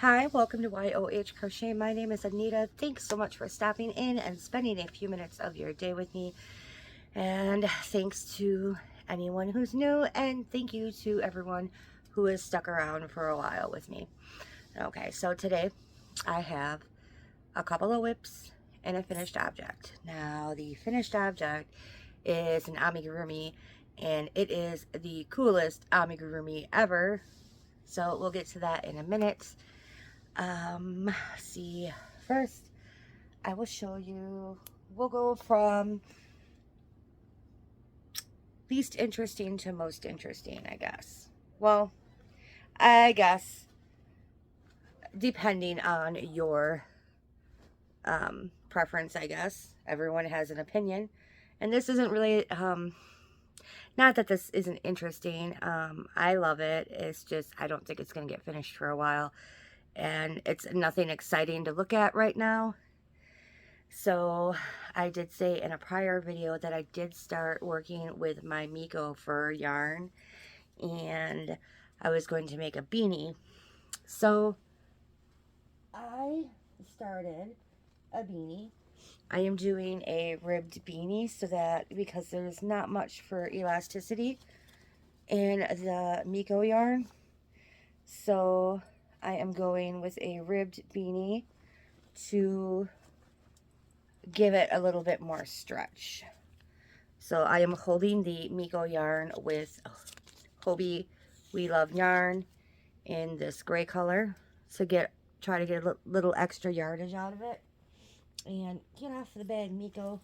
Hi, welcome to YOH Crochet. My name is Anita. Thanks so much for stopping in and spending a few minutes of your day with me. And thanks to anyone who's new, and thank you to everyone who has stuck around for a while with me. Okay, so today I have a couple of whips and a finished object. Now, the finished object is an amigurumi, and it is the coolest amigurumi ever. So we'll get to that in a minute. See, first I will show you, we'll go from least interesting to most interesting, I guess. Well, I guess depending on your preference, I guess. Everyone has an opinion. And this isn't really, not that this isn't interesting. I love it. It's just, I don't think it's going to get finished for a while. And it's nothing exciting to look at right now. So I did say in a prior video that I did start working with my Miko fur yarn, and I was going to make a beanie. So I started a beanie. I am doing a ribbed beanie so that, because there's not much for elasticity in the Miko yarn, so I am going with a ribbed beanie to give it a little bit more stretch. So I am holding the Miko yarn with Hobbii We Love yarn in this gray color to try to get a little extra yardage out of it. And get off the bed, Miko.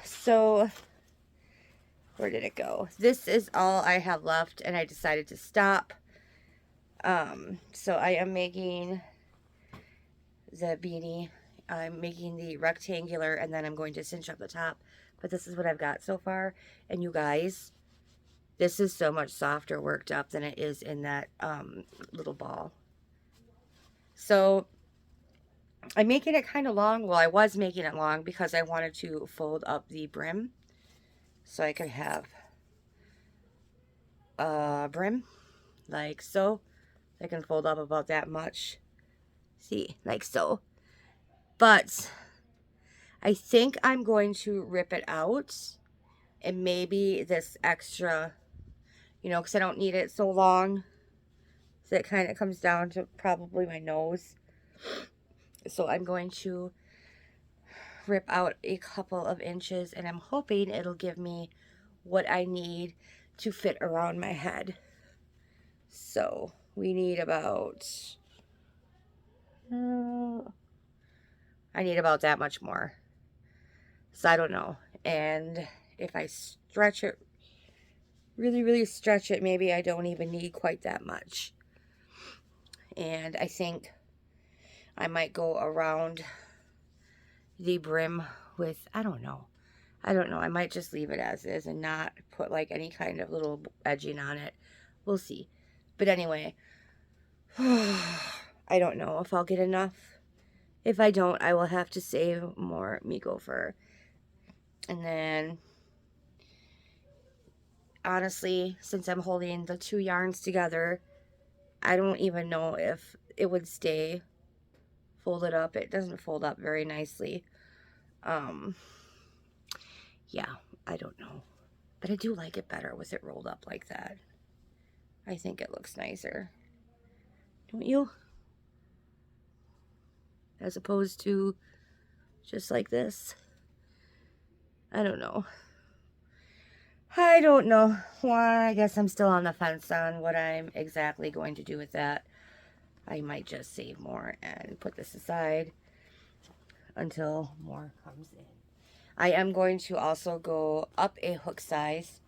So where did it go? This is all I have left, and I decided to stop. So I am making the beanie. I'm making the rectangular, and then I'm going to cinch up the top. But this is what I've got so far. And you guys, this is so much softer worked up than it is in that little ball. So I'm making it kind of long. Well, I was making it long because I wanted to fold up the brim. So I could have a brim like so. I can fold up about that much. See, like so. But I think I'm going to rip it out, and maybe this extra, because I don't need it so long. So it kind of comes down to probably my nose. So I'm going to rip out a couple of inches, and I'm hoping it'll give me what I need to fit around my head. So we need about, I need about that much more. So I don't know. And if I stretch it, really, really stretch it, maybe I don't even need quite that much. And I think I might go around the brim with, I don't know. I might just leave it as is and not put like any kind of little edging on it. We'll see. But anyway, I don't know if I'll get enough. If I don't, I will have to save more Miko fur. And then, honestly, since I'm holding the two yarns together, I don't even know if it would stay folded up. It doesn't fold up very nicely. Yeah, I don't know. But I do like it better with it rolled up like that. I think it looks nicer. Don't you? As opposed to just like this. I don't know. I don't know. Well, I guess I'm still on the fence on what I'm exactly going to do with that. I might just save more and put this aside until more comes in. I am going to also go up a hook size.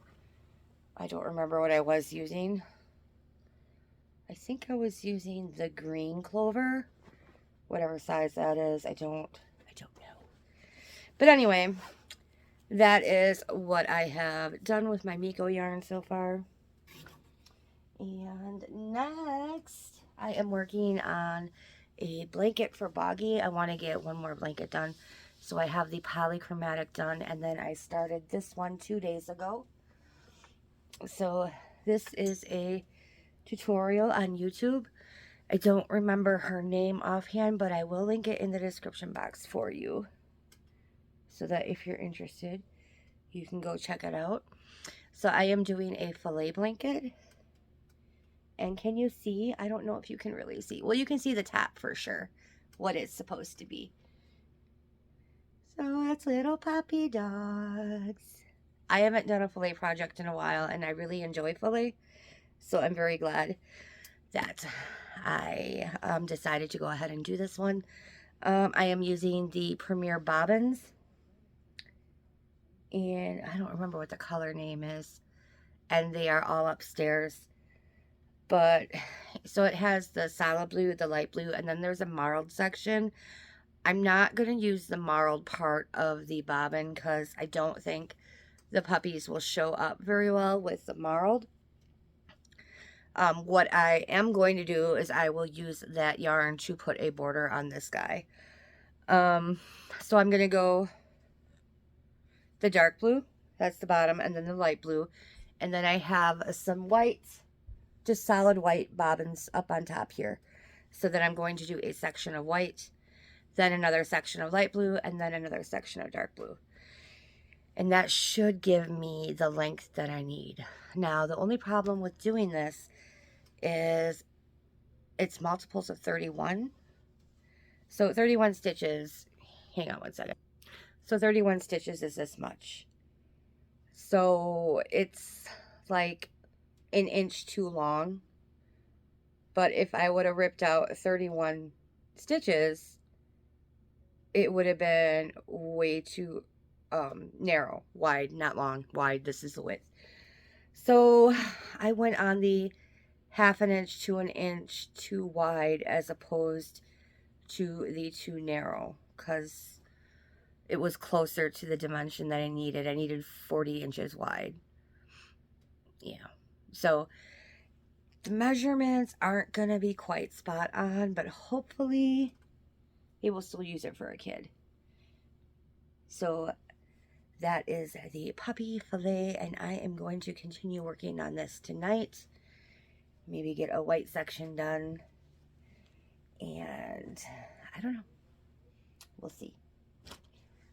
I don't remember what I was using. I think I was using the green clover. Whatever size that is, I don't know. But anyway, that is what I have done with my Miko yarn so far. And next, I am working on a blanket for Boggy. I want to get one more blanket done. So I have the polychromatic done, and then I started this one 2 days ago. So this is a tutorial on YouTube, I don't remember her name offhand, but I will link it in the description box for you, so that if you're interested, you can go check it out. So I am doing a fillet blanket. And can you see? I don't know if you can really see. Well, you can see the top for sure, what it's supposed to be. So it's little puppy dogs. I haven't done a fillet project in a while, and I really enjoy fillet. So I'm very glad that I decided to go ahead and do this one. I am using the Premier Bobbins. And I don't remember what the color name is. And they are all upstairs. But, so it has the solid blue, the light blue, and then there's a marled section. I'm not going to use the marled part of the bobbin because I don't think the puppies will show up very well with the marled. What I am going to do is I will use that yarn to put a border on this guy. So I'm going to go the dark blue, that's the bottom, and then the light blue. And then I have some white, just solid white bobbins up on top here. So then I'm going to do a section of white, then another section of light blue, and then another section of dark blue. And that should give me the length that I need. Now, the only problem with doing this is it's multiples of 31. So 31 stitches, hang on one second. So 31 stitches is this much. So it's like an inch too long. But if I would have ripped out 31 stitches, it would have been way too narrow. Wide, not long. Wide, this is the width. So I went on the 1/2 inch to 1 inch too wide as opposed to the too narrow, because it was closer to the dimension that I needed. I needed 40 inches wide. Yeah. So the measurements aren't going to be quite spot on, but hopefully he will still use it for a kid. So that is the puppy fillet, and I am going to continue working on this tonight. Maybe get a white section done. And I don't know. We'll see.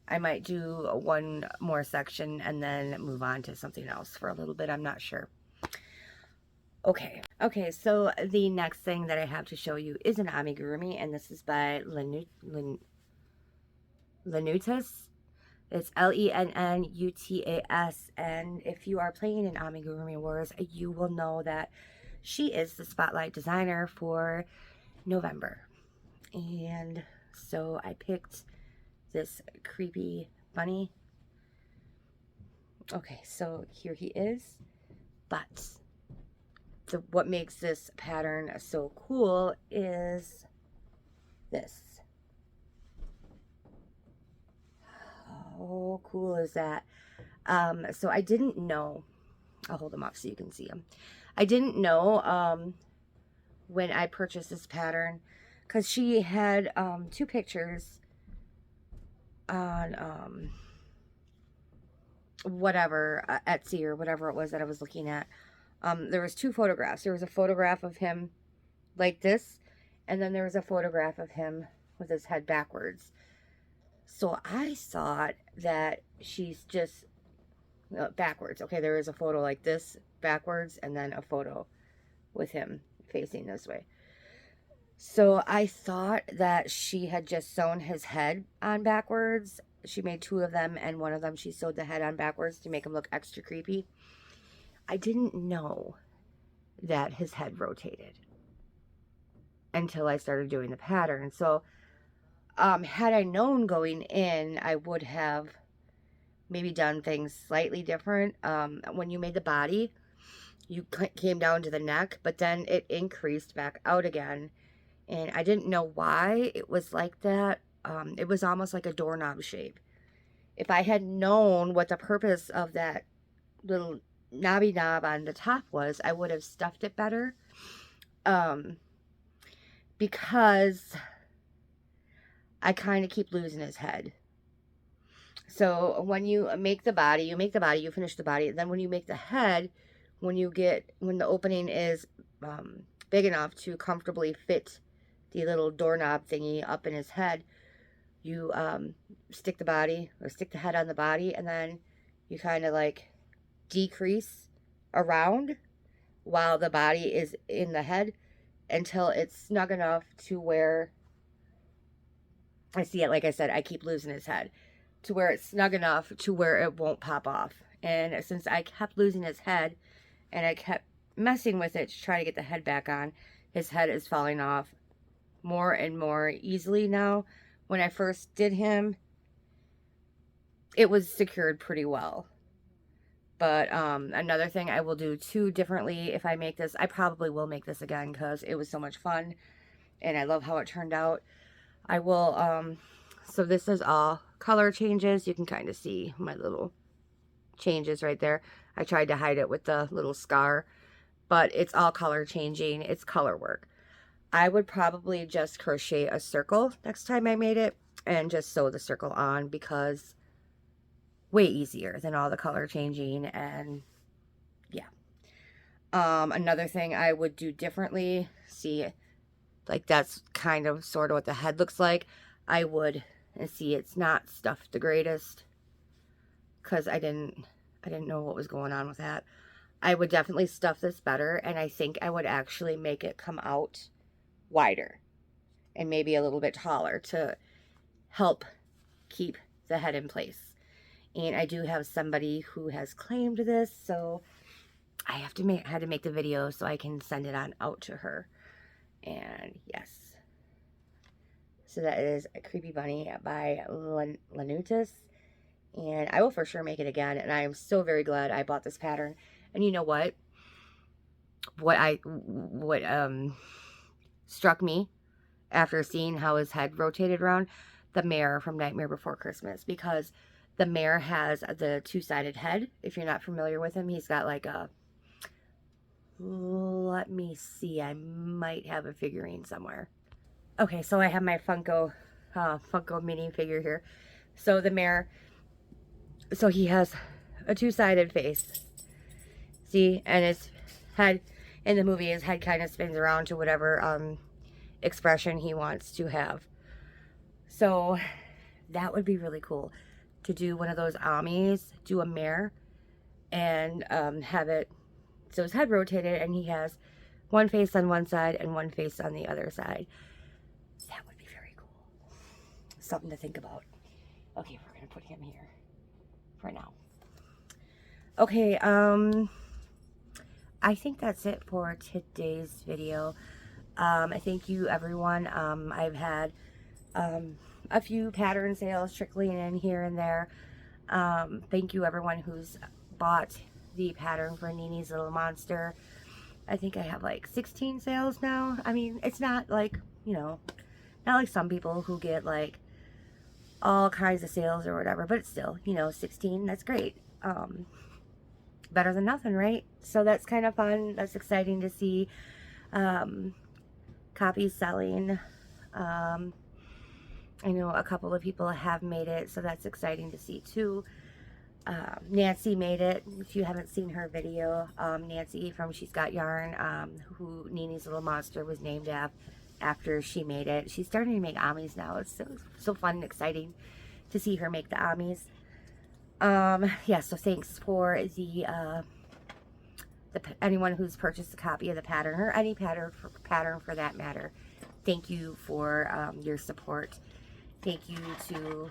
I might do one more section and then move on to something else for a little bit. I'm not sure. Okay, so the next thing that I have to show you is an amigurumi, and this is by Lennutas. It's Lennutas, and if you are playing in Amigurumi Wars, you will know that she is the spotlight designer for November. And so I picked this creepy bunny. Okay, so here he is, but what makes this pattern so cool is this. How cool is that? So I didn't know, I'll hold them up so you can see them. I didn't know when I purchased this pattern, because she had 2 pictures on whatever, Etsy or whatever it was that I was looking at. There was 2 photographs. There was a photograph of him like this, and then there was a photograph of him with his head backwards. So I thought that she's just backwards. Okay, there is a photo like this backwards, and then a photo with him facing this way. So I thought that she had just sewn his head on backwards. She made 2 of them, and one of them she sewed the head on backwards to make him look extra creepy. I didn't know that his head rotated until I started doing the pattern. So had I known going in, I would have maybe done things slightly different. When you made the body, you came down to the neck, but then it increased back out again. And I didn't know why it was like that. It was almost like a doorknob shape. If I had known what the purpose of that little knobby knob on the top was, I would have stuffed it better. Because I kind of keep losing his head. So when you make the body, you finish the body. Then when you make the head, when the opening is big enough to comfortably fit the little doorknob thingy up in his head, you stick the body, or stick the head on the body, and then you kind of like decrease around while the body is in the head until it's snug enough to where, I see it, like I said, I keep losing his head, to where it's snug enough to where it won't pop off. And since I kept losing his head and I kept messing with it to try to get the head back on, his head is falling off more and more easily now. When I first did him, it was secured pretty well. But another thing I will do too differently if I make this, I probably will make this again because it was so much fun and I love how it turned out. I will, so this is all color changes. You can kind of see my little changes right there. I tried to hide it with the little scar, but it's all color changing. It's color work. I would probably just crochet a circle next time I made it and just sew the circle on, because way easier than all the color changing. And yeah. Another thing I would do differently, see, like that's kind of sort of what the head looks like. I would, and see, it's not stuffed the greatest because I didn't know what was going on with that. I would definitely stuff this better, and I think I would actually make it come out wider and maybe a little bit taller to help keep the head in place. And I do have somebody who has claimed this, so I had to make the video so I can send it on out to her. And yes, so that is a Creepy Bunny by Lanutis, and I will for sure make it again. And I am so very glad I bought this pattern. And you know what struck me after seeing how his head rotated around? The Mayor from Nightmare Before Christmas, because the Mayor has the two-sided head. If you're not familiar with him, he's got like a, let me see, I might have a figurine somewhere. Okay, so I have my Funko mini figure here. So the Mayor, so he has a two-sided face. See, and his head, in the movie, his head kind of spins around to whatever expression he wants to have. So that would be really cool to do one of those Amis, do a Mayor, and have it so his head rotated and he has one face on one side and one face on the other side. That would be very cool. Something to think about. Okay, we're gonna put him here for now. Okay, I think that's it for today's video. I thank you, everyone. I've had a few pattern sales trickling in here and there. Thank you, everyone who's bought the pattern for Nini's Little Monster. I think I have like 16 sales now. I mean, it's not like, you know, not like some people who get like all kinds of sales or whatever, but it's still, you know, 16, that's great. Better than nothing, right? So that's kind of fun. That's exciting to see. Copies selling. I know a couple of people have made it, so that's exciting to see too. Nancy made it. If you haven't seen her video, Nancy from She's Got Yarn, who Nini's Little Monster was named after she made it. She's starting to make Amis now. It's so fun and exciting to see her make the Amis. Yeah, so thanks for anyone who's purchased a copy of the pattern, or any pattern for that matter. Thank you for your support. Thank you to,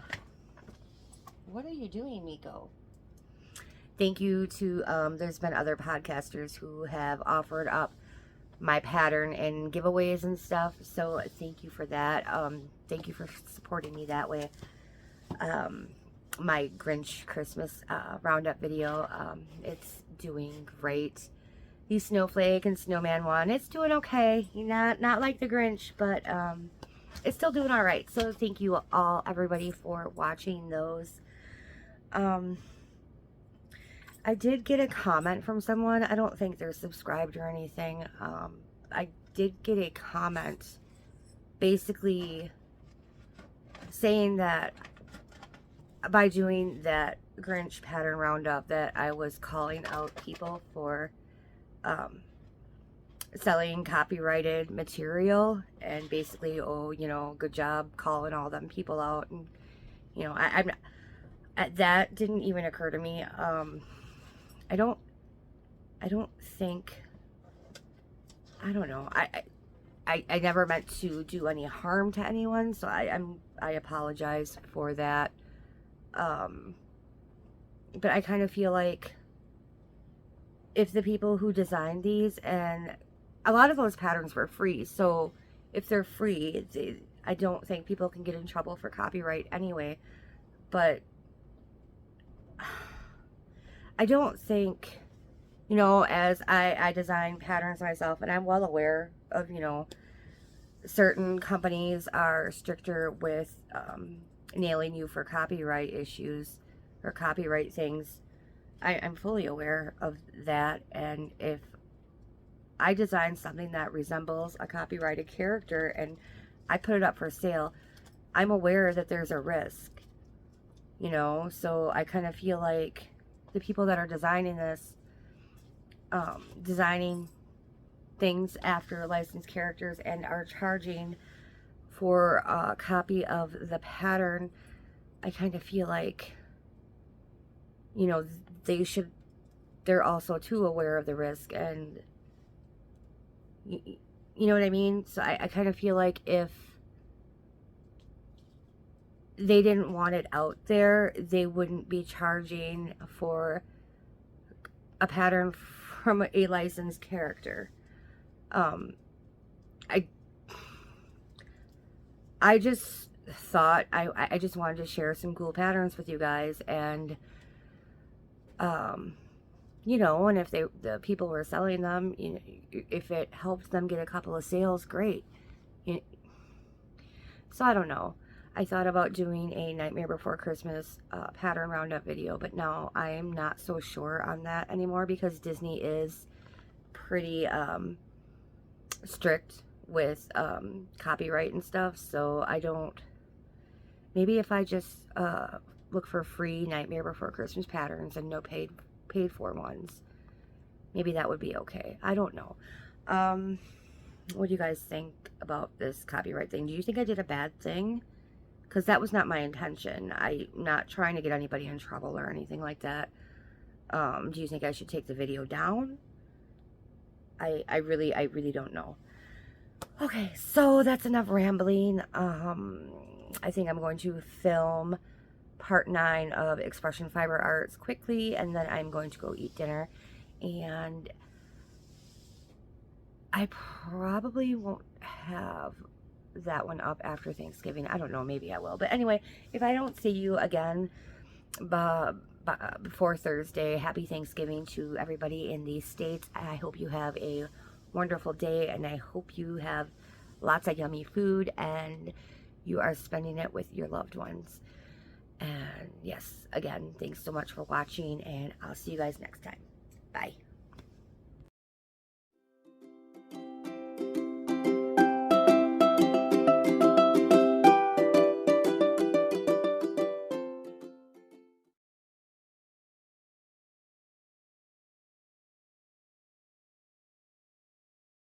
what are you doing, Miko? Thank you to, there's been other podcasters who have offered up my pattern and giveaways and stuff, so thank you for that. Thank you for supporting me that way. My Grinch Christmas roundup video, it's doing great. The Snowflake and Snowman one, it's doing okay. Not like the Grinch, but it's still doing all right. So thank you all, everybody, for watching those. I did get a comment from someone. I don't think they're subscribed or anything. I did get a comment basically saying that by doing that Grinch pattern roundup that I was calling out people for selling copyrighted material, and basically, oh, you know, good job calling all them people out. And you know, I'm that didn't even occur to me. I don't think, I don't know. I never meant to do any harm to anyone, so I apologize for that. But I kind of feel like if the people who designed these, and a lot of those patterns were free, so if they're free, I don't think people can get in trouble for copyright anyway. But I don't think, you know, as I design patterns myself, and I'm well aware of, you know, certain companies are stricter with nailing you for copyright issues or copyright things. I'm fully aware of that, and if I design something that resembles a copyrighted character and I put it up for sale, I'm aware that there's a risk, you know. So I kind of feel like the people that are designing this, designing things after licensed characters and are charging for a copy of the pattern, I kind of feel like, you know, they're also too aware of the risk, and you know what I mean? So I kind of feel like if they didn't want it out there, they wouldn't be charging for a pattern from a licensed character. I just thought I just wanted to share some cool patterns with you guys, and you know, and if the people were selling them, you know, if it helped them get a couple of sales, great. So I don't know. I thought about doing a Nightmare Before Christmas pattern roundup video, but now I am not so sure on that anymore because Disney is pretty strict with copyright and stuff. So I don't. Maybe if I just look for free Nightmare Before Christmas patterns and no paid for ones, maybe that would be okay. I don't know. What do you guys think about this copyright thing? Do you think I did a bad thing? Because that was not my intention. I'm not trying to get anybody in trouble or anything like that. Do you think I should take the video down? I really don't know. Okay, so that's enough rambling. I think I'm going to film part 9 of Expression Fiber Arts quickly, and then I'm going to go eat dinner. And I probably won't have that one up after Thanksgiving. I don't know, maybe I will. But anyway, if I don't see you again before Thursday, happy Thanksgiving to everybody in these states. I hope you have a wonderful day, and I hope you have lots of yummy food and you are spending it with your loved ones. And yes, again, thanks so much for watching, and I'll see you guys next time. Bye.